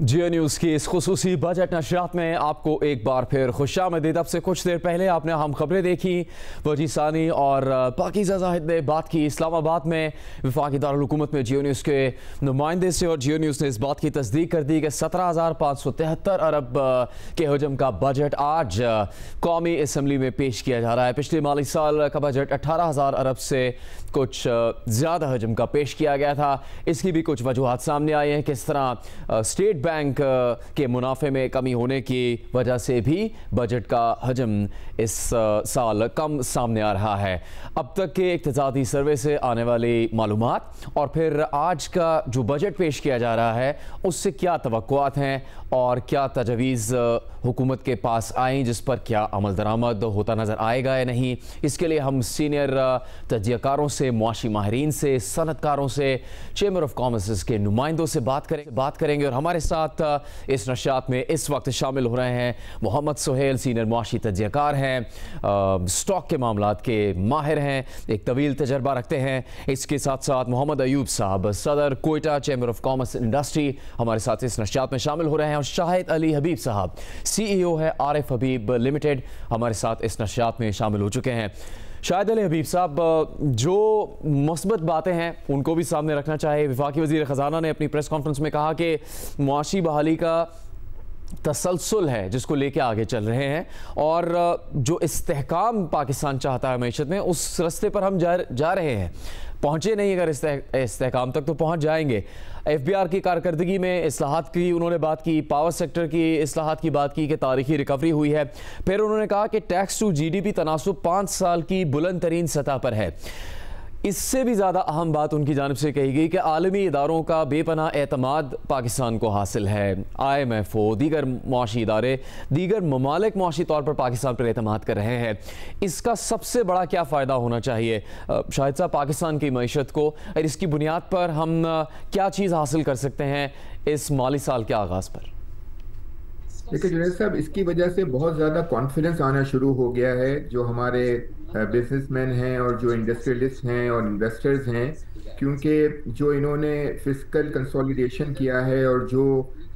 जियो news की इस खुसूसी budget नशरियात में आपको एक बार फिर खुशामदीद। अब से कुछ देर पहले आपने हम खबरें देखी। वजी सानी और पाकीज़ा जाहिद ने बात की इस्लामाबाद में वफाकी दारुल हुकूमत में जियो न्यूज़ के नुमाइंदे से, और जियो न्यूज़ ने इस बात की तस्दीक कर दी कि 17,573 अरब के हजम का बजट आज कौमी असम्बली में पेश किया जा रहा है। पिछले माली साल का बजट 18,000 अरब से कुछ ज़्यादा हजम का पेश किया गया था। इसकी भी कुछ वजूहात सामने आई हैं। किस तरह स्टेट बैंक के मुनाफे में कमी होने की वजह से भी बजट का हजम इस साल कम सामने आ रहा है। अब तक के इक्तिसादी सर्वे से आने वाली मालूमात और फिर आज का जो बजट पेश किया जा रहा है उससे क्या तवक्कुआत हैं और क्या तजवीज़ हुकूमत के पास आई, जिस पर क्या अमल दरामद होता नज़र आएगा या नहीं। इसके लिए हम सीनियर तज्जियाकारों से, मुआशी माहिरीन से, सनतकारों से, चेंबर ऑफ कॉमर्स के नुमाइंदों से बात करेंगे। और हमारे साथ इस नशियात में इस वक्त शामिल हो रहे हैं मोहम्मद सुहेल, सीनियर मुआशी तज्जियाकार हैं, स्टॉक के मामलात के माहिर हैं, एक तवील तजर्बा रखते हैं। इसके साथ साथ मोहम्मद अयूब साहब, सदर Quetta chamber of commerce industry, हमारे साथ इस नशियात में शामिल हो रहे हैं। और शाहिद अली हबीब साहब, CEO है आरिफ हबीब लिमिटेड, हमारे साथ इस नशियात में शामिल हो चुके हैं। शाहिद अली हबीब साहब, जो मुस्बत बातें हैं उनको भी सामने रखना चाहिए। वफाकी वज़ीर ख़जाना ने अपनी प्रेस कॉन्फ्रेंस में कहा कि मुआशी बहाली का तसलसल है जिसको लेके आगे चल रहे हैं, और जो इस्तेहकाम पाकिस्तान चाहता है मैशत में, उस रास्ते पर हम जा रहे हैं। पहुँचे नहीं, अगर इस्तेहकाम तक तो पहुँच जाएंगे। FBR की कारकर्दगी में इस्लाहात की उन्होंने बात की, पावर सेक्टर की इस्लाहात की बात की कि तारीखी रिकवरी हुई है। फिर उन्होंने कहा कि टैक्स टू GDP तनासुब 5 साल की बुलंद तरीन सतह पर है। इससे भी ज़्यादा अहम बात उनकी जानिब से कही गई कि आलमी इदारों का बेपनाह एतमाद पाकिस्तान को हासिल है। IMF हो, दीगर मुआशी इदारे, दीगर ममालिक मुआशी तौर पर पाकिस्तान पर एतमाद कर रहे हैं। इसका सबसे बड़ा क्या फ़ायदा होना चाहिए शाहिद साहब पाकिस्तान की मईशत को, और इसकी बुनियाद पर हम क्या चीज़ हासिल कर सकते हैं इस माली साल के आगाज़ पर? देखिए जुनैद साहब, इसकी वजह से बहुत ज़्यादा कॉन्फिडेंस आना शुरू हो गया है। जो हमारे बिजनेसमैन हैं और जो इंडस्ट्रियलिस्ट हैं और इन्वेस्टर्स हैं, क्योंकि जो इन्होंने फिस्कल कंसोलिडेशन किया है और जो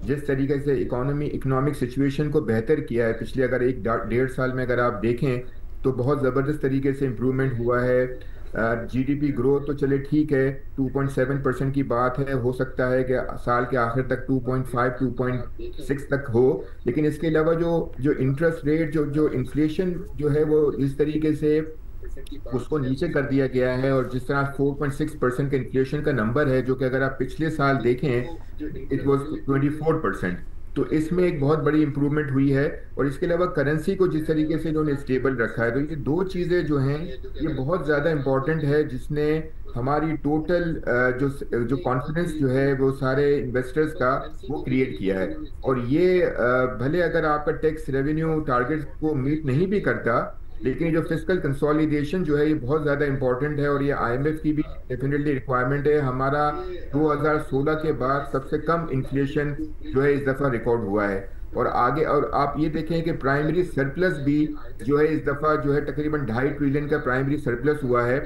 जिस तरीके से इकोनॉमिक सिचुएशन को बेहतर किया है पिछले अगर एक डेढ़ साल में अगर आप देखें तो बहुत ज़बरदस्त तरीके से इम्प्रूवमेंट हुआ है। GDP ग्रोथ तो चले ठीक है, 2.7% की बात है, हो सकता है कि साल के आखिर तक 2.5 2.6 तक हो, लेकिन इसके अलावा जो जो इंटरेस्ट रेट जो इन्फ्लेशन जो है वो इस तरीके से उसको नीचे कर दिया गया है। और जिस तरह 4.6% का इन्फ्लेशन का नंबर है, जो कि अगर आप पिछले साल देखें इट वाज 24%, तो इसमें एक बहुत बड़ी इंप्रूवमेंट हुई है। और इसके अलावा करेंसी को जिस तरीके से इन्होंने स्टेबल रखा है, तो ये दो चीज़ें जो हैं ये बहुत ज़्यादा इंपॉर्टेंट है, जिसने हमारी टोटल जो कॉन्फिडेंस जो है वो सारे इन्वेस्टर्स का वो क्रिएट किया है। और ये भले अगर आपका टैक्स रेवेन्यू टारगेट को मीट नहीं भी करता, लेकिन जो फिस्कल कंसोलिडेशन जो है ये बहुत ज़्यादा इंपॉर्टेंट है। और ये IMF की भी डेफिनेटली रिक्वायरमेंट है। हमारा 2016 के बाद सबसे कम इन्फ्लेशन जो है इस दफ़ा रिकॉर्ड हुआ है। और आगे और आप ये देखें कि प्राइमरी सरप्लस भी जो है इस दफ़ा जो है तकरीबन 2.5 ट्रिलियन का प्राइमरी सरप्लस हुआ है,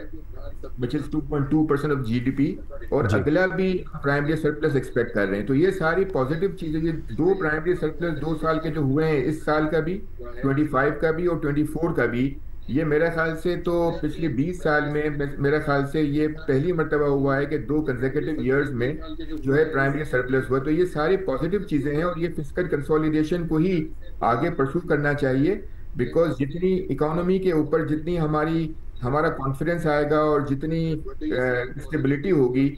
विच इज़ 2.2% ऑफ GDP। और अगला भी प्राइमरी सरप्लस एक्सपेक्ट कर रहे हैं। तो ये सारी पॉजिटिव चीज़ें, ये दो प्राइमरी सरप्लस 2 साल के जो हुए हैं, इस साल का भी 25 का भी और 24 का भी, ये मेरे ख्याल से तो पिछले 20 साल में मेरे ख्याल से ये पहली मर्तबा हुआ है कि 2 कंसेक्यूटिव ईयर्स में जो है प्राइमरी सरप्लस हुआ। तो ये सारी पॉजिटिव चीज़ें हैं और ये फिस्कल कंसोलिडेशन को ही आगे परस्यू करना चाहिए। बिकॉज जितनी इकोनॉमी के ऊपर जितनी हमारा कॉन्फिडेंस आएगा और जितनी स्टेबिलिटी होगी,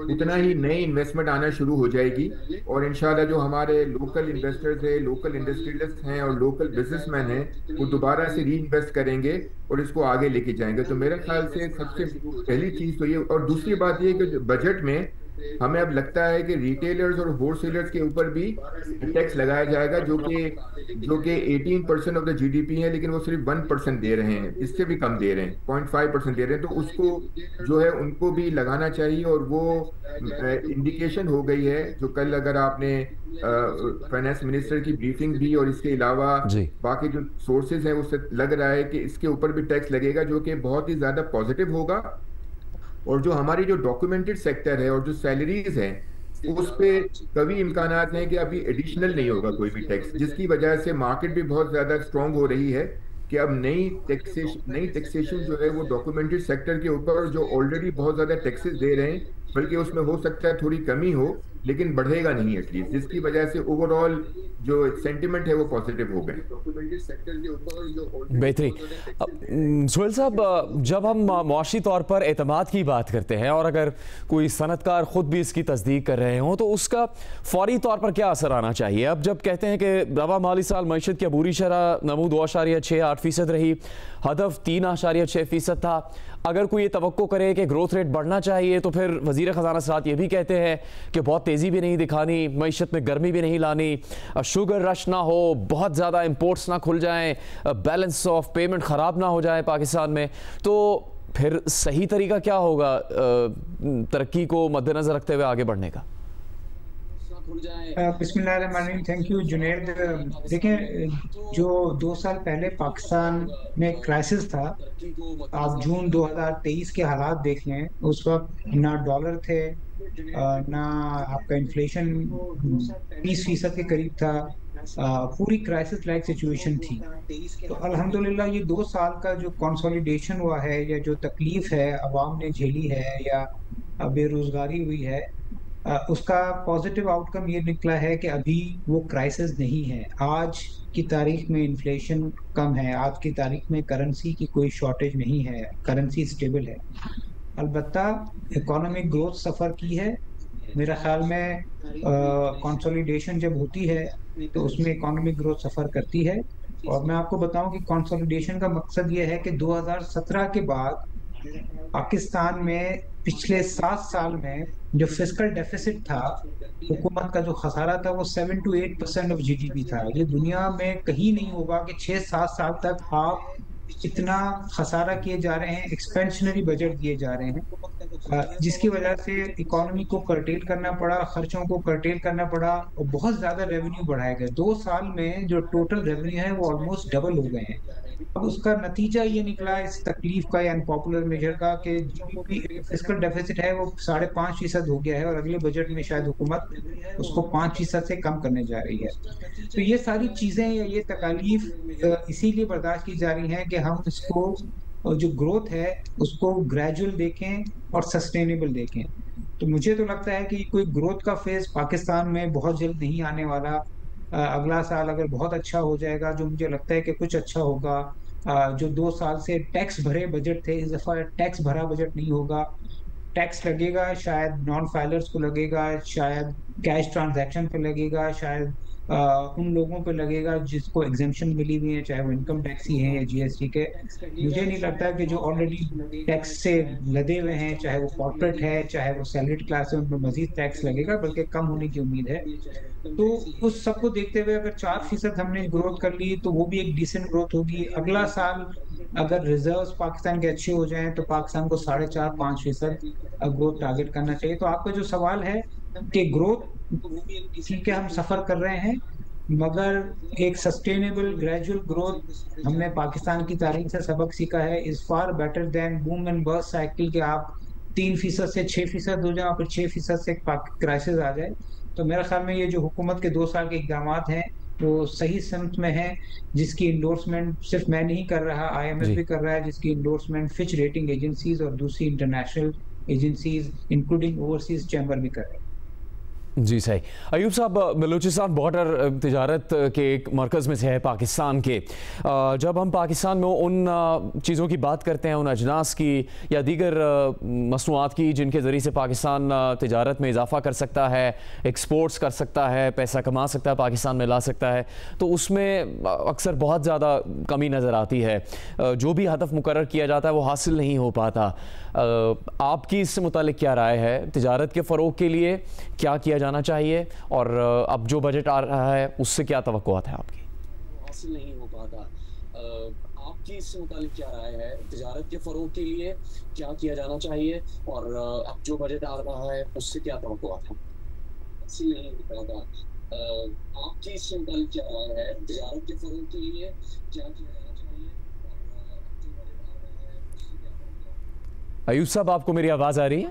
उतना ही नई इन्वेस्टमेंट आना शुरू हो जाएगी। और इंशाल्लाह जो हमारे लोकल इन्वेस्टर्स हैं, लोकल इंडस्ट्रियलिस्ट हैं और लोकल बिजनेसमैन हैं, वो दोबारा से री इन्वेस्ट करेंगे और इसको आगे लेके जाएंगे। तो मेरे ख्याल से सबसे पहली चीज़ तो ये। और दूसरी बात ये कि बजट में हमें अब लगता है कि रिटेलर्स और होलसेलर्स के ऊपर भी टैक्स लगाया जाएगा, जो कि 18% ऑफ द GDP है, लेकिन वो सिर्फ 1% दे रहे हैं, इससे भी कम दे रहे हैं, 0.5% दे रहे हैं। तो उसको जो है उनको भी लगाना चाहिए। और वो इंडिकेशन हो गई है, जो कल अगर आपने फाइनेंस मिनिस्टर की ब्रीफिंग भी और इसके अलावा बाकी जो सोर्सेज हैं उससे लग रहा है कि इसके ऊपर भी टैक्स लगेगा, जो कि बहुत ही ज़्यादा पॉजिटिव होगा। और जो हमारी जो डॉक्यूमेंटेड सेक्टर है और जो सैलरीज हैं, उस पे कभी इम्कानात हैं कि अभी एडिशनल नहीं होगा कोई भी टैक्स, जिसकी वजह से मार्केट भी बहुत ज़्यादा स्ट्रांग हो रही है कि अब नई टैक्सेशन जो है वो डॉक्यूमेंटेड सेक्टर के ऊपर जो ऑलरेडी बहुत ज़्यादा टैक्सेस दे रहे हैं, बल्कि उसमें हो सकता है थोड़ी कमी हो, लेकिन बढ़ेगा नहीं एटलीस्ट, जिसकी वजह से ओवरऑल जो सेंटिमेंट है वो पॉजिटिव हो गए। बेहतरीन। सुहेल साहब, जब हम मुआशी तौर पर एतमाद की बात करते हैं और अगर कोई सनतकार ख़ुद भी इसकी तस्दीक कर रहे हों तो उसका फौरी तौर पर क्या असर आना चाहिए? अब जब कहते हैं कि रवा माली साल मईशत की अबूरी शरह नमू 2.68% रही, हदफ 3.6% था। अगर कोई ये तवक्को करे कि ग्रोथ रेट बढ़ना चाहिए तो फिर वज़ीर ख़जाना साथ ये भी कहते हैं कि बहुत तेज़ी भी नहीं दिखानी, मईशत में गर्मी भी नहीं लानी, शुगर रश ना हो, बहुत ज़्यादा इंपोर्ट्स ना खुल जाएं, बैलेंस ऑफ पेमेंट ख़राब ना हो जाए पाकिस्तान में। तो फिर सही तरीका क्या होगा तरक्की को मद्देनज़र रखते हुए आगे बढ़ने का? बिस्मिल्लाहिर्रहमानिर्रहीम। Thank you Junaid. देखें, जो 2 साल पहले पाकिस्तान में क्राइसिस था, आप जून 2023 के हालात देख लें, उस वक्त ना डॉलर थे, ना आपका इन्फ्लेशन 20% के करीब था, पूरी क्राइसिस लाइक सिचुएशन थी। तो अल्हम्दुलिल्लाह ये 2 साल का जो कंसोलिडेशन हुआ है या जो तकलीफ है अवाम ने झेली है या बेरोजगारी हुई है, उसका पॉजिटिव आउटकम ये निकला है कि अभी वो क्राइसिस नहीं है। आज की तारीख में इन्फ्लेशन कम है, आज की तारीख में करेंसी की कोई शॉर्टेज नहीं है, करेंसी स्टेबल है। अलबत्ता इकोनॉमिक ग्रोथ सफ़र की है। मेरा ख्याल में कंसोलिडेशन जब होती है तो उसमें इकोनॉमिक ग्रोथ सफ़र करती है। और मैं आपको बताऊं कि कंसोलिडेशन का मकसद ये है कि 2017 के बाद पाकिस्तान में पिछले 7 साल में जो फिस्कल डेफिसिट था, हुकूमत का जो खसारा था, वो 7 to 8% ऑफ जीडीपी था। ये दुनिया में कहीं नहीं होगा कि 6-7 साल तक आप इतना खसारा किए जा रहे हैं, एक्सपेंशनरी बजट दिए जा रहे हैं, जिसकी वजह से इकोनॉमी को कर्टेल करना पड़ा, खर्चों को कर्टेल करना पड़ा और बहुत ज्यादा रेवेन्यू बढ़ाए गए। 2 साल में जो टोटल रेवेन्यू है वो ऑलमोस्ट डबल हो गए हैं। अब उसका नतीजा ये निकला इस तकलीफ का या अनपॉपुलर मेजर का कि जीडीपी फिस्कल डेफिसिट है वो 5.5% हो गया है और अगले बजट में शायद हुकूमत उसको 5% से कम करने जा रही है। तो ये सारी चीजें या ये तकालीफ इसीलिए बर्दाश्त की जा रही हैं कि हम इसको जो ग्रोथ है उसको ग्रेजुअल देखें और सस्टेनेबल देखें। तो मुझे तो लगता है कि कोई ग्रोथ का फेज पाकिस्तान में बहुत जल्द नहीं आने वाला। अगला साल अगर बहुत अच्छा हो जाएगा, जो मुझे लगता है कि कुछ अच्छा होगा, जो 2 साल से टैक्स भरे बजट थे, इस दफा टैक्स भरा बजट नहीं होगा। टैक्स लगेगा, शायद नॉन फाइलर्स को लगेगा, शायद कैश ट्रांजैक्शन पे लगेगा, शायद उन लोगों पे लगेगा जिसको एग्जेम्पशन मिली हुई है, चाहे वो इनकम टैक्स ही है या जीएसटी के। मुझे नहीं लगता कि जो ऑलरेडी टैक्स से लदे हुए हैं, चाहे वो कॉर्पोरेट है, चाहे वो सैलरीड क्लास है, उन पर मजीद टैक्स लगेगा, बल्कि कम होने की उम्मीद है। तो उस सबको देखते हुए अगर 4% हमने ग्रोथ कर ली तो वो भी एक डिसेंट ग्रोथ होगी। अगला साल अगर रिजर्व्स पाकिस्तान के अच्छे हो जाएं तो पाकिस्तान को 4.5-5% ग्रोथ टारगेट करना चाहिए। तो आपका जो सवाल है कि ग्रोथ, ठीक है, हम सफर कर रहे हैं, मगर एक सस्टेनेबल ग्रेजुअल ग्रोथ हमने पाकिस्तान की तारीख से सबक सीखा है, is far better than boom and bast cycle के आप 3% से 6% हो जाए, फिर 6% से क्राइसिस आ जाए। तो मेरे ख्याल में ये जो हुकूमत के 2 साल के इक़दाम हैं वो सही सिमत में है, जिसकी इंडोर्समेंट सिर्फ मैं नहीं कर रहा, IMF भी कर रहा है, जिसकी इंडोर्समेंट फिच रेटिंग एजेंसीज और दूसरी international agencies including overseas chamber भी कर रहे हैं। जी सही। अयूब साहब, बलूचिस्तान बॉर्डर तिजारत के एक मरकज़ में से है पाकिस्तान के। जब हम पाकिस्तान में उन चीज़ों की बात करते हैं, उन अजनास की या दीगर मसनूआत की जिनके ज़रिए से पाकिस्तान तिजारत में इजाफ़ा कर सकता है, एक्सपोर्ट्स कर सकता है, पैसा कमा सकता है, पाकिस्तान में ला सकता है, तो उसमें अक्सर बहुत ज़्यादा कमी नज़र आती है। जो भी हदफ मुकर्रर किया जाता है वो हासिल नहीं हो पाता। आपकी इससे मुतालिक क्या राय है? तिजारत के फ़रोग़ के लिए क्या किया जाना चाहिए और अब जो बजट आ रहा है उससे क्या तवक्कुआत है आपकी? हासिल नहीं हो पाता। आपकी इससे मुतालिक क्या राय है? तिजारत के फ़रोग़ के लिए क्या किया जाना चाहिए और अब जो बजट आ रहा है उससे क्या तवक्कुआत है? हासिल नहीं हो पाता। आपकी इससे मुतालिक क्या राय है? तिजारत के फ़रोग़ के लिए क्या किया जाना चाहिए और अब जो बजट आ रहा है उससे क्या तवक्कुआत है? अयूब साहब, आपको मेरी आवाज़ आ रही है?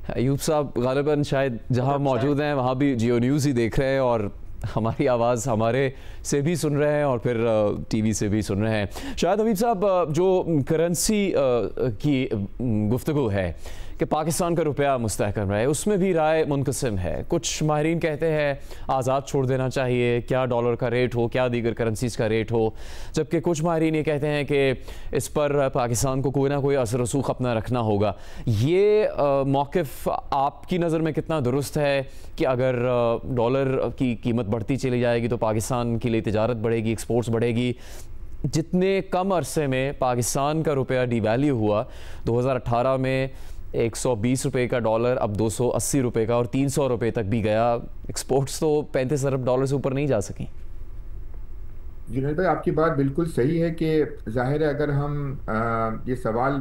अयूब साहब गालिबन शायद जहां मौजूद हैं वहां भी जियो न्यूज़ ही देख रहे हैं और हमारी आवाज़ हमारे से भी सुन रहे हैं और फिर टीवी से भी सुन रहे हैं। शायद हबीब साहब, जो करेंसी की गुफ्तगू है कि पाकिस्तान का रुपया मुस्तहकम रहे, उसमें भी राय मुनक़सिम है। कुछ माहिरीन कहते हैं आज़ाद छोड़ देना चाहिए, क्या डॉलर का रेट हो, क्या दीगर करेंसीज़ का रेट हो, जबकि कुछ माहिरीन ये कहते हैं कि इस पर पाकिस्तान को कोई ना कोई असर रसूख अपना रखना होगा। ये मौक़िफ़ आपकी नज़र में कितना दुरुस्त है कि अगर डॉलर की कीमत बढ़ती चली जाएगी तो पाकिस्तान के लिए तिजारत बढ़ेगी, एक्सपोर्ट्स बढ़ेगी? जितने कम अरसे में पाकिस्तान का रुपया डिवैल्यू हुआ, 2018 में 120 रुपये का डॉलर अब 280 रुपये का और 300 रुपये तक भी गया। एक्सपोर्ट्स तो 35 अरब डॉलर से ऊपर नहीं जा सकी। जुनैद भाई, आपकी बात बिल्कुल सही है कि जाहिर है अगर हम ये सवाल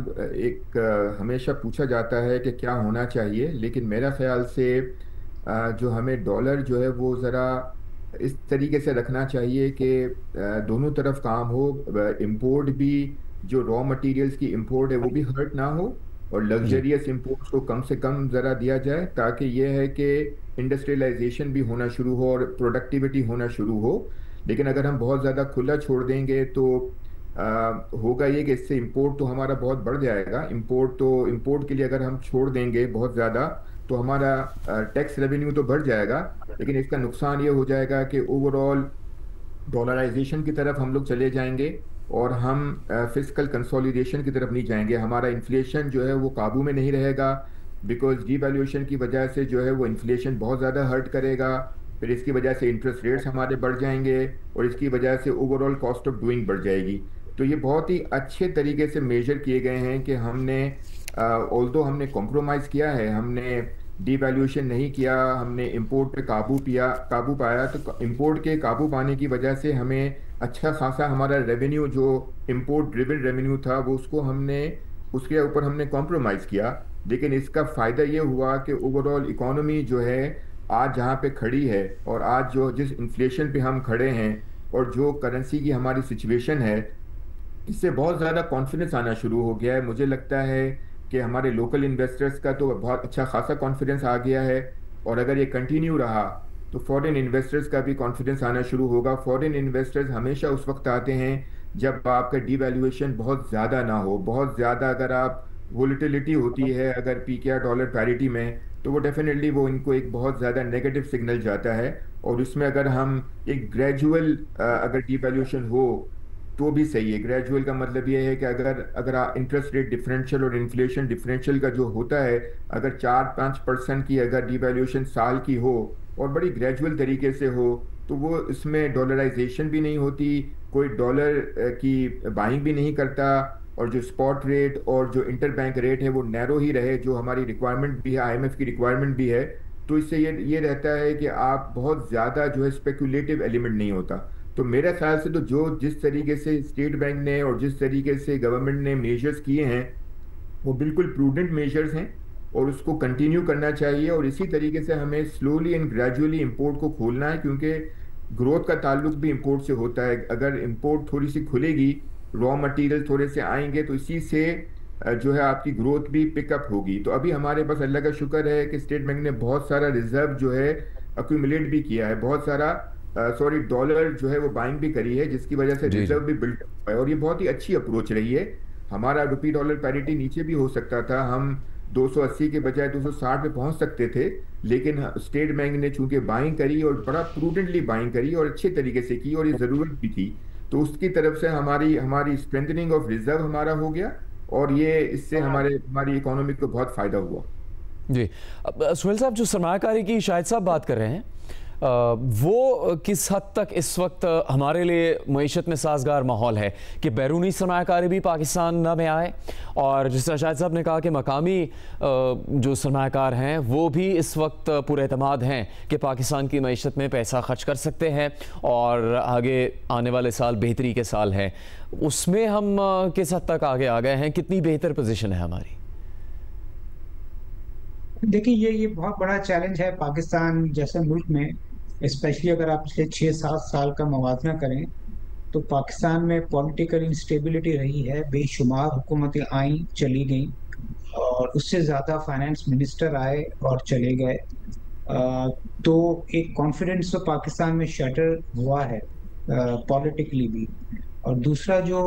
हमेशा पूछा जाता है कि क्या होना चाहिए, लेकिन मेरा ख्याल से जो हमें डॉलर जो है वो ज़रा इस तरीके से रखना चाहिए कि दोनों तरफ काम हो। इंपोर्ट भी, जो रॉ मटेरियल्स की इंपोर्ट है वो भी हर्ट ना हो, और लग्जरियस इंपोर्ट्स को कम से कम ज़रा दिया जाए, ताकि ये है कि इंडस्ट्रियलाइजेशन भी होना शुरू हो और प्रोडक्टिविटी होना शुरू हो। लेकिन अगर हम बहुत ज़्यादा खुला छोड़ देंगे तो होगा ये कि इससे इंपोर्ट तो हमारा बहुत बढ़ जाएगा। इंपोर्ट के लिए अगर हम छोड़ देंगे बहुत ज़्यादा तो हमारा टैक्स रेवेन्यू तो बढ़ जाएगा, लेकिन इसका नुकसान ये हो जाएगा कि ओवरऑल डॉलराइजेशन की तरफ हम लोग चले जाएंगे और हम फिस्कल कंसोलिडेशन की तरफ नहीं जाएंगे। हमारा इन्फ्लेशन जो है वो काबू में नहीं रहेगा, बिकॉज डीवैल्यूएशन की वजह से जो है वो इन्फ्लेशन बहुत ज़्यादा हर्ट करेगा। फिर इसकी वजह से इंटरेस्ट रेट्स हमारे बढ़ जाएंगे और इसकी वजह से ओवरऑल कॉस्ट ऑफ डूइंग बढ़ जाएगी। तो ये बहुत ही अच्छे तरीके से मेजर किए गए हैं कि हमने ऑल्दो हमने कॉम्प्रोमाइज़ किया है, हमने डीवैल्यूएशन नहीं किया, हमने इंपोर्ट पे काबू पाया। तो इंपोर्ट के काबू पाने की वजह से हमें अच्छा खासा हमारा रेवेन्यू, जो इंपोर्ट ड्रिवन रेवेन्यू था, वो उसके ऊपर हमने कॉम्प्रोमाइज़ किया। लेकिन इसका फ़ायदा ये हुआ कि ओवरऑल इकोनॉमी जो है आज जहाँ पे खड़ी है और आज जो जिस इन्फ्लेशन पे हम खड़े हैं और जो करेंसी की हमारी सिचुएशन है, इससे बहुत ज़्यादा कॉन्फिडेंस आना शुरू हो गया है। मुझे लगता है कि हमारे लोकल इन्वेस्टर्स का तो बहुत अच्छा खासा कॉन्फिडेंस आ गया है, और अगर ये कंटिन्यू रहा तो फॉरेन इन्वेस्टर्स का भी कॉन्फिडेंस आना शुरू होगा। फॉरेन इन्वेस्टर्स हमेशा उस वक्त आते हैं जब आपका डीवैल्यूएशन बहुत ज़्यादा ना हो, बहुत ज़्यादा अगर आप वोलेटिलिटी होती है अगर पीकेआर डॉलर पैरिटी में, तो वो डेफिनेटली वो इनको एक बहुत ज़्यादा नेगेटिव सिग्नल जाता है। और उसमें अगर हम एक ग्रेजुअल अगर डीवैल्यूएशन हो तो भी सही है। ग्रेजुअल का मतलब ये है कि अगर इंटरेस्ट रेट डिफरेंशियल और इन्फ्लेशन डिफरेंशियल का जो होता है, अगर 4-5% की अगर डिवैल्यूएशन साल की हो और बड़ी ग्रेजुअल तरीके से हो, तो वो इसमें डॉलराइजेशन भी नहीं होती, कोई डॉलर की बाइंग भी नहीं करता, और जो स्पॉट रेट और जो इंटर बैंक रेट है वो नैरो ही रहे, जो हमारी रिक्वायरमेंट भी है, आईएमएफ की रिक्वायरमेंट भी है। तो इससे ये रहता है कि आप बहुत ज़्यादा जो है स्पेकुलेटिव एलिमेंट नहीं होता। तो मेरे ख्याल से तो जिस तरीके से स्टेट बैंक ने और जिस तरीके से गवर्नमेंट ने मेजर्स किए हैं वो बिल्कुल प्रूडेंट मेजर्स हैं, और उसको कंटिन्यू करना चाहिए। और इसी तरीके से हमें स्लोली एंड ग्रेजुअली इंपोर्ट को खोलना है, क्योंकि ग्रोथ का ताल्लुक भी इंपोर्ट से होता है। अगर इंपोर्ट थोड़ी सी खुलेगी, रॉ मटेरियल थोड़े से आएंगे, तो इसी से जो है आपकी ग्रोथ भी पिकअप होगी। तो अभी हमारे पास अल्लाह का शुक्र है कि स्टेट बैंक ने बहुत सारा रिजर्व जो है अक्यूमुलेट भी किया है, बहुत सारा डॉलर जो है वो बाइंग भी करी है, जिसकी वजह से रिजर्व भी बिल्ड हुआ है, और ये बहुत ही अच्छी अप्रोच रही है। हमारा रुपी डॉलर पैरिटी नीचे भी हो सकता था, हम 280 के बजाय 260 पे पहुंच सकते थे, लेकिन स्टेट बैंक ने चूंकि बाइंग करी और बड़ा प्रूडेंटली बाइंग करी और अच्छे तरीके से की, और ये ज़रूरत भी थी, तो उसकी तरफ से हमारी स्ट्रेंथनिंग ऑफ रिजर्व हमारा हो गया, और ये इससे हमारी इकोनॉमी को बहुत फ़ायदा हुआ। जी, अब सुहेल साहब, जो सरमायाकारी की शाहिद साहब बात कर रहे हैं, वो किस हद तक इस वक्त हमारे लिए मईशत में साजगार माहौल है कि बैरूनी सरमायाकारी भी पाकिस्तान में आए, और जिस तरह शाहिद साहब ने कहा कि मकामी जो सरमायाकार हैं वो भी इस वक्त पुरएतमाद हैं कि पाकिस्तान की मईशत में पैसा खर्च कर सकते हैं और आगे आने वाले साल बेहतरी के साल हैं, उसमें हम किस हद तक आगे आ गए हैं, कितनी बेहतर पोजीशन है हमारी? देखिए, ये बहुत बड़ा चैलेंज है पाकिस्तान जैसे मुल्क में, स्पेशली अगर आप पिछले 6-7 साल का मवाजना करें तो पाकिस्तान में पॉलिटिकल इंस्टेबिलिटी रही है, बेशुमार हुकूमतें आई चली गई, और और उससे ज़्यादा फाइनेंस मिनिस्टर आए और चले गए। तो एक कॉन्फिडेंस तो पाकिस्तान में शटर हुआ है पॉलिटिकली भी। और दूसरा जो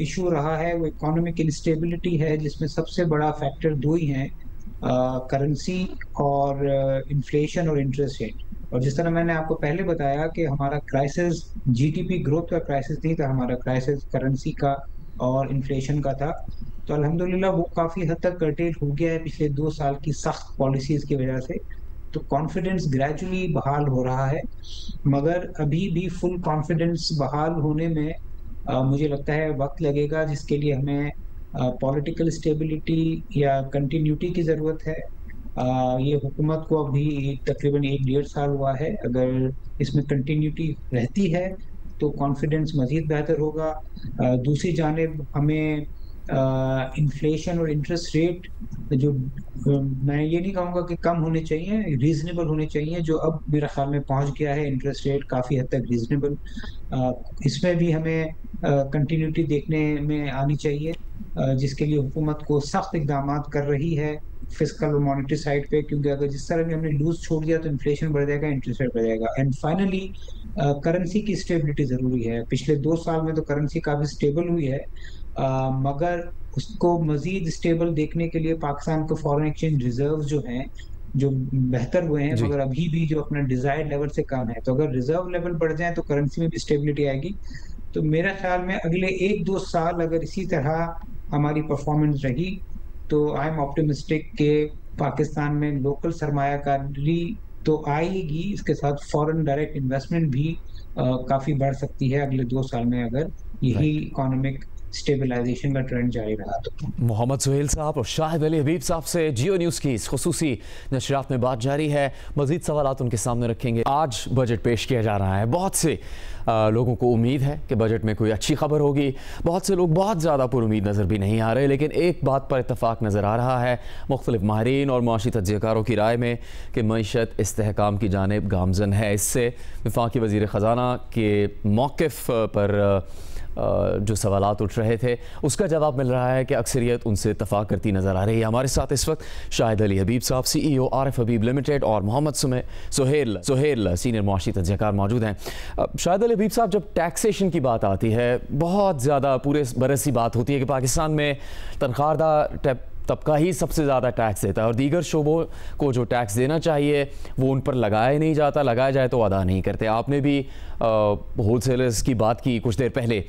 इशू रहा है वो इकोनॉमिक इंस्टेबिलिटी है, जिसमें सबसे बड़ा फैक्टर दो ही हैं, करेंसी और इन्फ्लेशन और इंटरेस्ट रेट। और जिस तरह मैंने आपको पहले बताया कि हमारा क्राइसिस जीडीपी ग्रोथ का क्राइसिस नहीं था, हमारा क्राइसिस करेंसी का और इन्फ्लेशन का था। तो अल्हम्दुलिल्लाह वो काफ़ी हद तक कर्टेल हो गया है पिछले 2 साल की सख्त पॉलिसीज की वजह से। तो कॉन्फिडेंस ग्रेजुअली बहाल हो रहा है, मगर अभी भी फुल कॉन्फिडेंस बहाल होने में मुझे लगता है वक्त लगेगा, जिसके लिए हमें पॉलिटिकल स्टेबिलिटी या कंटिन्यूटी की ज़रूरत है। ये हुकूमत को अभी तकरीबन 1-1.5 साल हुआ है, अगर इसमें कंटिन्यूटी रहती है तो कॉन्फिडेंस मज़ीद बेहतर होगा। दूसरी जानिब हमें इन्फ्लेशन और इंटरेस्ट रेट जो मैं ये नहीं कहूँगा कि कम होने चाहिए, रीजनेबल होने चाहिए, जो अब मेरे ख्याल में पहुँच गया है इंटरेस्ट रेट काफ़ी हद तक रीजनेबल। इसमें भी हमें कंटिन्यूटी देखने में आनी चाहिए, जिसके लिए हुकूमत को सख्त इकदाम कर रही है फिस्कल और मॉनेटरी साइड पे, क्योंकि अगर जिस तरह भी हमने लूज छोड़ दिया तो इन्फ्लेशन बढ़ जाएगा, इंटरेस्ट रेट बढ़ जाएगा। एंड फाइनली करेंसी की स्टेबिलिटी जरूरी है। पिछले 2 साल में तो करेंसी काफी स्टेबल हुई है, मगर उसको मजीद स्टेबल देखने के लिए पाकिस्तान को फॉरेन एक्सचेंज रिजर्व जो हैं जो बेहतर हुए हैं, जी। मगर अभी भी जो अपना डिजायर्ड लेवल से कम है। तो अगर रिजर्व लेवल बढ़ जाए तो करेंसी में भी स्टेबिलिटी आएगी। तो मेरे ख्याल में अगले 1-2 साल अगर इसी तरह हमारी परफॉर्मेंस रही तो आई एम ऑप्टिमिस्टिक कि पाकिस्तान में लोकल सरमायाकारी तो आएगी, इसके साथ फॉरेन डायरेक्ट इन्वेस्टमेंट भी काफी बढ़ सकती है अगले 2 साल में, अगर यही राइट। इकोनॉमिक स्टेबलाइजेशन का ट्रेंड जारी रहा तो। मोहम्मद सुहेल साहब और शाहिद अली हबीब साहब से जियो न्यूज़ की इस खुसूसी नशरियात में बात जारी है। मज़ीद सवालात उनके सामने रखेंगे। आज बजट पेश किया जा रहा है, बहुत से लोगों को उम्मीद है कि बजट में कोई अच्छी खबर होगी। बहुत से लोग बहुत ज़्यादा पुरुमीद नज़र भी नहीं आ रहे, लेकिन एक बात पर इत्तफाक नज़र आ रहा है मुख्तलिफ माहिरीन और मुआशी तज्ज़ियाकारों की राय में कि मईशत इस्तेहकाम की जानिब गामजन है। इससे वफाकी वज़ीर ख़जाना के मौक़िफ़ पर जो सवालात उठ रहे थे उसका जवाब मिल रहा है कि अक्सरियत उनसे इत्तफाक करती नज़र आ रही है। हमारे साथ इस वक्त शाहिद अली हबीब साहब CEO आरिफ हबीब लिमिटेड और मोहम्मद सुहेल सीनियर मुआशी तज्ज़ियाकार मौजूद हैं। शाहिद अली हबीब साहब, जब टैक्सेशन की बात आती है बहुत ज़्यादा पूरे बरस की बात होती है कि पाकिस्तान में तनख्वाहदार तबका ही सबसे ज़्यादा टैक्स देता है और दीगर शोबों को जो टैक्स देना चाहिए वो उन पर लगाया नहीं जाता, लगाया जाए तो अदा नहीं करते। आपने भी होलसेलर्स की बात की कुछ देर पहले,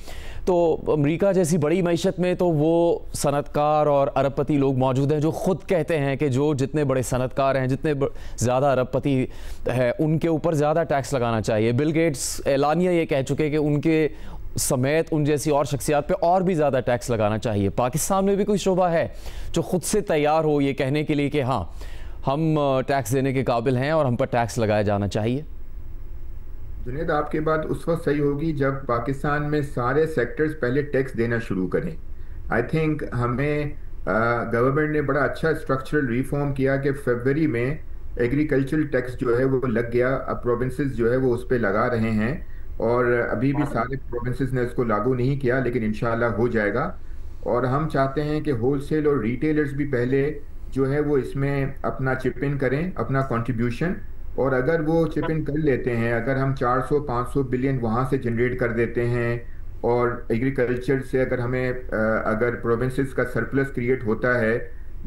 तो अमेरिका जैसी बड़ी मईशत में तो वो सनतकार और अरबपति लोग मौजूद हैं जो ख़ुद कहते हैं कि जो जितने बड़े सनतकार हैं, जितने ज़्यादा अरबपति हैं, उनके ऊपर ज़्यादा टैक्स लगाना चाहिए। बिल गेट्स एलानिया ये कह चुके कि उनके समेत उन जैसी और शख्सियात पे और भी ज़्यादा टैक्स लगाना चाहिए। पाकिस्तान में भी कोई शोबा है जो ख़ुद से तैयार हो ये कहने के लिए कि हाँ हम टैक्स देने के काबिल हैं और हम पर टैक्स लगाया जाना चाहिए? जुनेद, आपकी बात उस वक्त सही होगी जब पाकिस्तान में सारे सेक्टर्स पहले टैक्स देना शुरू करें। आई थिंक हमें गवर्नमेंट ने बड़ा अच्छा स्ट्रक्चरल रिफॉर्म किया कि फरवरी में एग्रीकल्चरल टैक्स जो है वो लग गया। अब प्रोविंसेस जो है वो उस पर लगा रहे हैं और अभी भी सारे प्रोविंसेस ने इसको लागू नहीं किया, लेकिन इंशाल्लाह हो जाएगा। और हम चाहते हैं कि होलसेल और रिटेलर्स भी पहले जो है वो इसमें अपना चिप इन करें, अपना कंट्रीब्यूशन। और अगर वो चिप इन कर लेते हैं, अगर हम 400-500 बिलियन वहाँ से जनरेट कर देते हैं और एग्रीकल्चर से अगर हमें अगर प्रोविंसेस का सरप्लस क्रिएट होता है,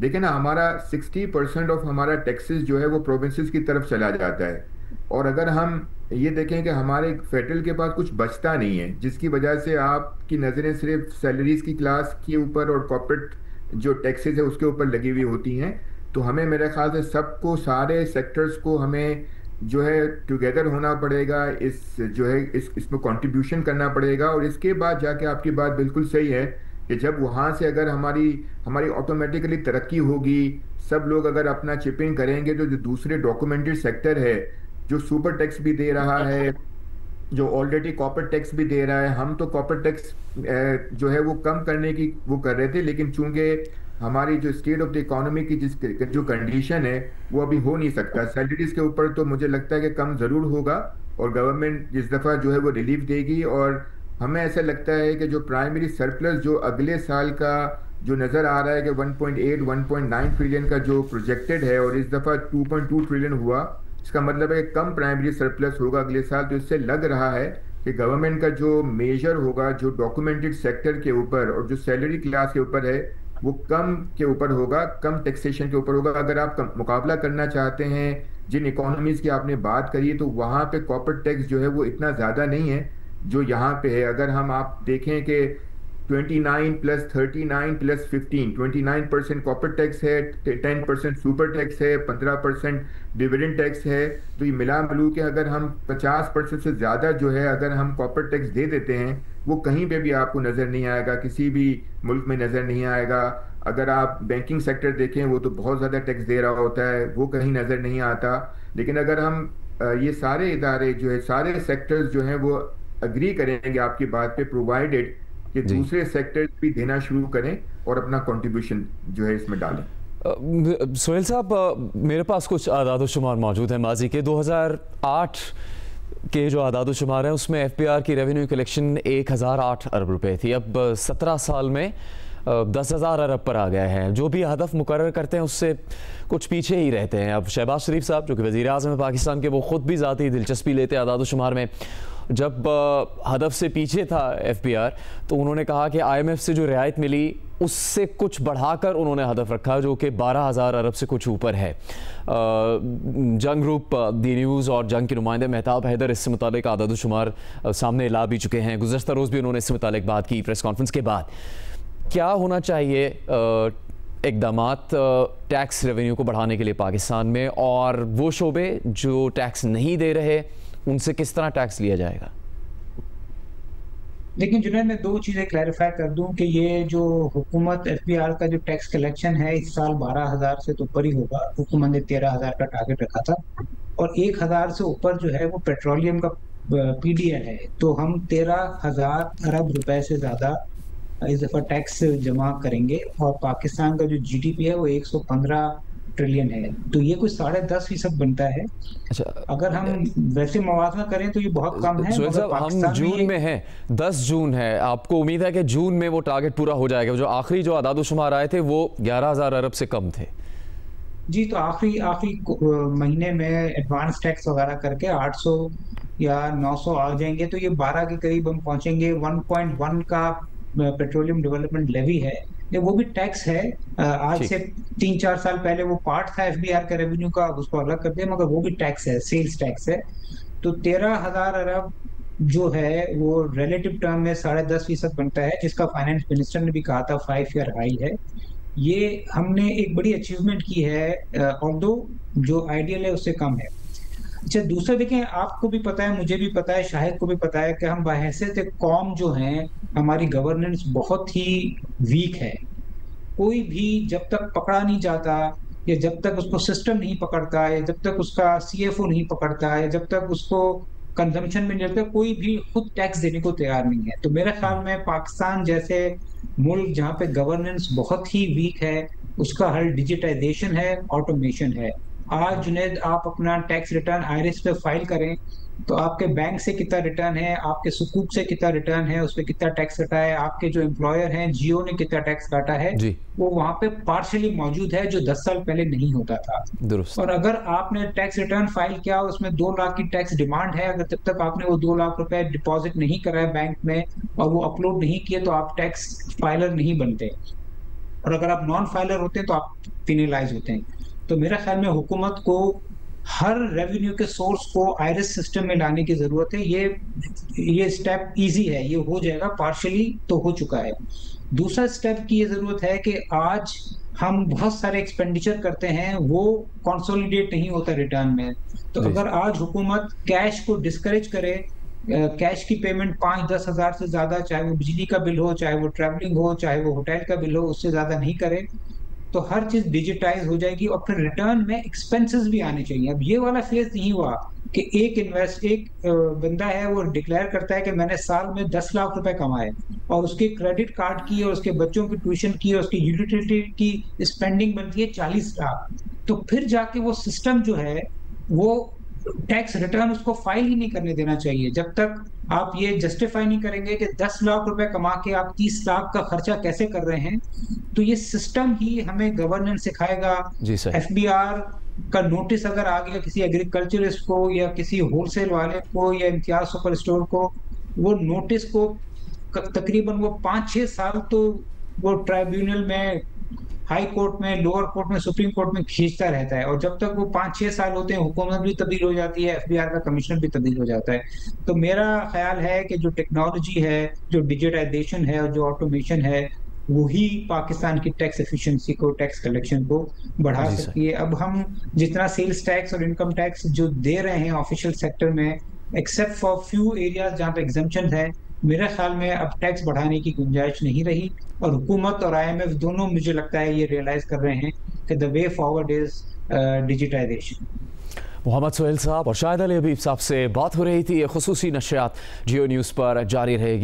देखिए ना, हमारा 60% ऑफ हमारा टैक्सेस जो है वो प्रोविंसेस की तरफ चला जाता है। और अगर हम ये देखें कि हमारे फेडरल के पास कुछ बचता नहीं है, जिसकी वजह से आपकी नज़रें सिर्फ सैलरीज की क्लास के ऊपर और कॉर्पोरेट जो टैक्सेस है उसके ऊपर लगी हुई होती हैं, तो हमें मेरे ख्याल से सबको, सारे सेक्टर्स को हमें जो है टुगेदर होना पड़ेगा, इस जो है इसमें कंट्रीब्यूशन करना पड़ेगा। और इसके बाद जाके आपकी बात बिल्कुल सही है कि जब वहाँ से अगर हमारी ऑटोमेटिकली तरक्की होगी, सब लोग अगर अपना चिपिंग करेंगे, तो जो दूसरे डॉक्यूमेंटेड सेक्टर है जो सुपर टैक्स भी दे रहा है, जो ऑलरेडी कॉर्पोरेट टैक्स भी दे रहा है, हम तो कॉर्पोरेट टैक्स जो है वो कम करने की वो कर रहे थे, लेकिन चूंकि हमारी जो स्टेट ऑफ द इकोनॉमी की जो कंडीशन है वो अभी हो नहीं सकता। सैलरीज के ऊपर तो मुझे लगता है कि कम ज़रूर होगा और गवर्नमेंट इस दफ़ा जो है वो रिलीफ देगी। और हमें ऐसा लगता है कि जो प्राइमरी सरप्लस जो अगले साल का जो नज़र आ रहा है कि 1.8 1.9 ट्रिलियन का जो प्रोजेक्टेड है और इस दफ़ा 2.2 ट्रिलियन हुआ, इसका मतलब है कि कम प्राइमरी सरप्लस होगा अगले साल। तो इससे लग रहा है कि गवर्नमेंट का जो मेजर होगा जो डॉक्यूमेंटेड सेक्टर के ऊपर और जो सैलरी क्लास के ऊपर है वो कम के ऊपर होगा, कम टैक्सेशन के ऊपर होगा। अगर आप मुकाबला करना चाहते हैं जिन इकोनॉमीज की आपने बात करी है, तो वहाँ पे कॉर्पोरेट टैक्स जो है वो इतना ज़्यादा नहीं है जो यहाँ पे है। अगर हम आप देखें कि 29 प्लस 39 प्लस 15, 29% कॉर्पोरेट टैक्स है, 10% सुपर टैक्स है, 15% डिविडेंड टैक्स है। तो ये मिला मिलू के अगर हम 50% से ज़्यादा जो है अगर हम कॉर्पोरेट टैक्स दे देते हैं, वो कहीं पे भी आपको नज़र नहीं आएगा, किसी भी मुल्क में नज़र नहीं आएगा। अगर आप बैंकिंग सेक्टर देखें वो तो बहुत ज़्यादा टैक्स दे रहा होता है, वो कहीं नज़र नहीं आता। लेकिन अगर हम ये सारे इदारे जो है, सारे सेक्टर्स जो हैं वो अग्री करेंगे आपकी बात पे, प्रोवाइडेड कि दूसरे सेक्टर्स भी देना शुरू करें और अपना कंट्रीब्यूशन जो है इसमें डालें। सोहेल साहब, मेरे पास कुछ आदाद शुमार मौजूद हैं माजी के। 2008 के जो आदाद शुमार हैं उसमें FPR की रेवेन्यू कलेक्शन 1008 अरब रुपए थी। अब 17 साल में 10,000 अरब पर आ गए हैं। जो भी हदफ मुकर्रर करते हैं उससे कुछ पीछे ही रहते हैं। अब शहबाज शरीफ साहब जो कि वज़ीर आज़म है पाकिस्तान के, वो ख़ुद भी ज़ाती दिलचस्पी लेते हैं आदाद शुमार में। जब हदफ से पीछे था FPR तो उन्होंने कहा कि IMF से जो रियायत मिली उससे कुछ बढ़ाकर उन्होंने हदफ रखा जो कि 12,000 अरब से कुछ ऊपर है। जंग ग्रुप, दी न्यूज़ और जंग के नुमाइंदे महताब हैदर इससे मुतालिक आदाद शुमार सामने ला भी चुके हैं। गुज़श्ता रोज़ भी उन्होंने इससे मुतालिक बात की प्रेस कॉन्फ्रेंस के बाद। क्या होना चाहिए इक़दामात टैक्स रेवेन्यू को बढ़ाने के लिए पाकिस्तान में, और वो शोबे जो टैक्स नहीं दे रहे उनसे किस तरह टैक्स लिया जाएगा? लेकिन जुनैद, मैं दो चीज़ें क्लैरिफाई कर दूं कि ये जो हुकूमत FPR का जो टैक्स कलेक्शन है इस साल 12,000 से तो ऊपर ही होगा। हुकूमत ने 13,000 का टारगेट रखा था और 1,000 से ऊपर जो है वो पेट्रोलियम का PDL है। तो हम 13,000 अरब रुपए से ज़्यादा इस दफ़ा टैक्स जमा करेंगे और पाकिस्तान का जो GDP है वो 115 ट्रिलियन है। तो ये कुछ 10.5% बनता है। अच्छा, अगर हम वैसे मवाजना करें तो ये बहुत कम है। हम जून में हैं, 10 जून है। आपको उम्मीद है कि जून में वो टारगेट पूरा हो जाएगा? जो आखिरी जो आदाद शुमार आए थे वो 11,000 अरब से कम थे। जी, तो आखिरी महीने में एडवांस टैक्स वगैरह करके 800 या 900 आ जाएंगे, तो ये 12 के करीब हम पहुंचेंगे। 1.1 का पेट्रोलियम डेवलपमेंट लेवी है, वो भी टैक्स है। आज से 3-4 साल पहले वो पार्ट था FBR के रेवेन्यू का, उसको अलग कर दिया, मगर वो भी टैक्स है, सेल्स टैक्स है। तो 13,000 अरब जो है वो रिलेटिव टर्म में 10.5% बनता है, जिसका फाइनेंस मिनिस्टर ने भी कहा था 5 ईयर हाई है। ये हमने एक बड़ी अचीवमेंट की है, ऑल्दो जो आइडियल है उससे कम है। अच्छा, दूसरा देखें, आपको भी पता है, मुझे भी पता है, शाहिद को भी पता है कि हम बहैसियत कौम जो हैं हमारी गवर्नेंस बहुत ही वीक है। कोई भी जब तक पकड़ा नहीं जाता या जब तक उसको सिस्टम नहीं पकड़ता या जब तक उसका CFO नहीं पकड़ता या जब तक उसको कंजम्पशन में नहीं लगता, कोई भी खुद टैक्स देने को तैयार नहीं है। तो मेरे ख्याल में पाकिस्तान जैसे मुल्क जहाँ पे गवर्नेंस बहुत ही वीक है, उसका हल डिजिटाइजेशन है, ऑटोमेशन है। आज जुनैद, आप अपना टैक्स रिटर्न आयरिस पे फाइल करें तो आपके बैंक से कितना रिटर्न है, आपके सुकूक से कितना रिटर्न है, उस पर कितना टैक्स कटा है, आपके जो एम्प्लॉयर हैं जियो ने कितना टैक्स काटा है, वो वहां पे पार्शियली मौजूद है, जो 10 साल पहले नहीं होता था। और अगर आपने टैक्स रिटर्न फाइल किया, उसमें 2 लाख की टैक्स डिमांड है, अगर जब तक आपने वो 2 लाख रुपए डिपॉजिट नहीं कराया बैंक में और वो अपलोड नहीं किए तो आप टैक्स फाइलर नहीं बनते, और अगर आप नॉन फाइलर होते हैं तो आप पिनलाइज होते हैं। तो मेरा ख्याल में हुकूमत को हर रेवेन्यू के सोर्स को आयरिस सिस्टम में लाने की जरूरत है। ये स्टेप इजी है, ये हो जाएगा, पार्शियली तो हो चुका है। दूसरा स्टेप की ये जरूरत है कि आज हम बहुत सारे एक्सपेंडिचर करते हैं, वो कंसोलिडेट नहीं होता रिटर्न में। तो अगर आज हुकूमत कैश को डिस्करेज करे, कैश की पेमेंट 5-10 हज़ार से ज्यादा, चाहे वो बिजली का बिल हो, चाहे वो ट्रैवलिंग हो, चाहे वो होटल का बिल हो, उससे ज्यादा नहीं करे, तो हर चीज डिजिटाइज हो जाएगी और फिर रिटर्न में एक्सपेंसेस भी आने चाहिए। अब ये वाला फेज नहीं हुआ कि एक बंदा है वो डिक्लेयर करता है कि मैंने साल में 10 लाख रुपए कमाए और उसके क्रेडिट कार्ड की और उसके बच्चों की ट्यूशन की और उसकी यूटिलिटी की स्पेंडिंग बनती है 40 लाख। तो फिर जाके वो सिस्टम जो है वो टैक्स रिटर्न उसको फाइल ही नहीं करने देना चाहिए। जब तक आप ये जस्टिफाई नहीं करेंगे कि 10 लाख रुपए कमा के आप 30 लाख का खर्चा कैसे कर रहे हैं, तो ये सिस्टम ही हमें गवर्नेंस सिखाएगा। जी सर। एफबीआर का नोटिस अगर आ गया किसी एग्रीकल्चरिस्ट को या किसी होलसेल वाले को या इम्तियाज सुपर स्टोर को, वो नोटिस को तकरीबन वो 5-6 साल तो वो ट्राइब्यूनल में, हाई कोर्ट में, लोअर कोर्ट में, सुप्रीम कोर्ट में खींचता रहता है। और जब तक वो 5-6 साल होते हैं, हुकूमत भी तब्दील हो जाती है, एफबीआर का कमिश्नर भी तब्दील हो जाता है। तो मेरा ख्याल है कि जो टेक्नोलॉजी है, जो डिजिटाइजेशन है और जो ऑटोमेशन है, वही पाकिस्तान की टैक्स एफिशिएंसी को, टैक्स कलेक्शन को बढ़ा सकती है। अब हम जितना सेल्स टैक्स और इनकम टैक्स जो दे रहे हैं ऑफिशियल सेक्टर में, एक्सेप्ट फॉर फ्यू एरियाज जहाँ पे एग्जम्पशन है, मेरे ख्याल में अब टैक्स बढ़ाने की गुंजाइश नहीं रही। और हुकूमत और आईएमएफ दोनों मुझे लगता है ये रियलाइज कर रहे हैं कि the way forward is digitisation. Mohammad Sohail साहब और शाहिद अली हबीब साहब से बात हो रही थी। ये खुसूसी नशरियात जियो न्यूज़ पर जारी रहेगी।